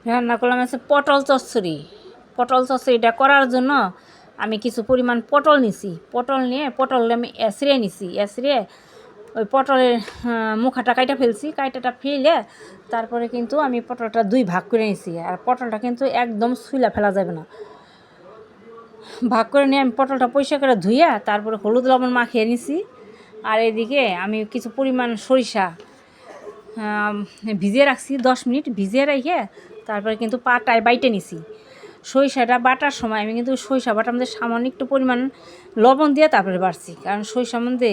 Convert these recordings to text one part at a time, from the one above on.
রান্না করলাম হচ্ছে পটল চচ্চড়ি। পটল চচ্চড়িটা করার জন্য আমি কিছু পরিমাণ পটল নিছি। পটল নিয়ে পটল আমি এসড়ে নিছি। এসড়ে ওই পটলের মুখাটা কাইটা ফেলছি। কাইটাটা ফেলে তারপরে কিন্তু আমি পটলটা 2 ভাগ করে নিছি। আর পটলটা কিন্তু একদম ছুঁইলা ফেলা যাবে না। ভাগ করে নিয়ে আমি পটলটা পরিষ্কার করে ধুইয়া তারপরে হলুদ লবণ মাখিয়ে নিছি। আর এদিকে আমি কিছু পরিমাণ সরিষা ভিজিয়ে রাখছি 10 মিনিট। ভিজিয়ে রেখে তারপরে কিন্তু পাটায় বাইটে নিছি। সরিষাটা বাটার সময় আমি কিন্তু সরিষা বাটার মধ্যে সামান্য একটু পরিমাণ লবণ দিয়ে তারপরে বাটছি, কারণ সরিষার মধ্যে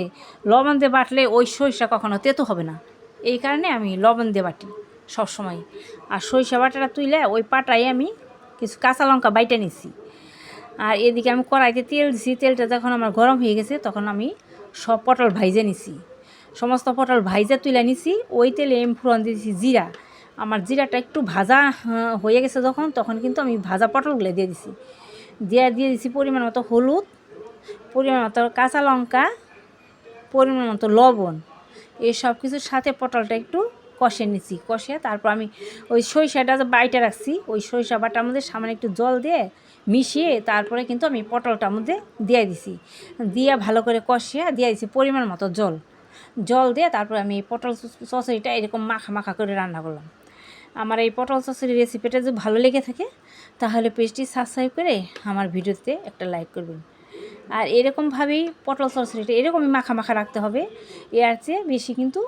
লবণ দিয়ে বাটলে ওই সরিষা কখনো তেতো হবে না। এই কারণে আমি লবণ দিয়ে বাটি সবসময়। আর সরিষা বাটাটা তুইলে ওই পাটায় আমি কিছু কাঁচা লঙ্কা বাইটে নিছি। আর এদিকে আমি কড়াইতে তেল দিছি। তেলটা যখন আমার গরম হয়ে গেছে তখন আমি সব পটল ভাইজে নিছি। সমস্ত পটল ভাইজে তুলে নিছি। ওই তেলে আমি ফোড়ন দিয়েছি জিরা। আমার জিরাটা একটু ভাজা হয়ে গেছে যখন, তখন কিন্তু আমি ভাজা পটলগুলো দিয়ে দিছি। দিয়ে দিছি পরিমাণ মতো হলুদ, পরিমাণ মতো কাঁচা লঙ্কা, পরিমাণ মতো লবণ। এই সব কিছুর সাথে পটলটা একটু কষে নিছি। কষে তারপর আমি ওই সরিষাটা যে বাইটে রাখছি ওই সরিষা বাটার মধ্যে সামান্য একটু জল দিয়ে মিশিয়ে তারপরে কিন্তু আমি পটলটার মধ্যে দিয়ে দিছি। দিয়ে ভালো করে কষিয়ে দিয়ে দিছি পরিমাণ মতো জল দিয়ে তারপরে আমি পটল চচ্চড়িটা এরকম মাখা মাখা করে রান্না করলাম। আমার এই পটল চচ্চড়ির রেসিপিটা যদি ভালো লেগে থাকে তাহলে পেজটি সাবস্ক্রাইব করে আমার ভিডিওতে একটা লাইক করবেন। আর এরকমভাবেই পটল চচ্চড়িটা এরকমই মাখা মাখা রাখতে হবে। এর চেয়ে বেশি কিন্তু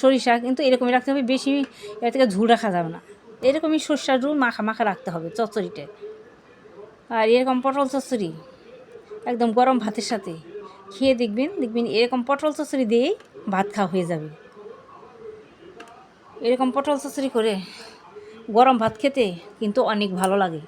সরিষা কিন্তু এরকমই রাখতে হবে, বেশি এর থেকে ঝুল রাখা যাবে না। এরকমই সরষার ঝুল মাখা মাখা রাখতে হবে চচ্চড়িটা। আর এরকম পটল চচ্চড়ি একদম গরম ভাতের সাথে খেয়ে দেখবেন এরকম পটল চচ্চড়ি দিয়েই ভাত খাওয়া হয়ে যাবে। এরকম পটল চচ্চড়ি করে গরম ভাত খেতে কিন্তু অনেক ভালো লাগে।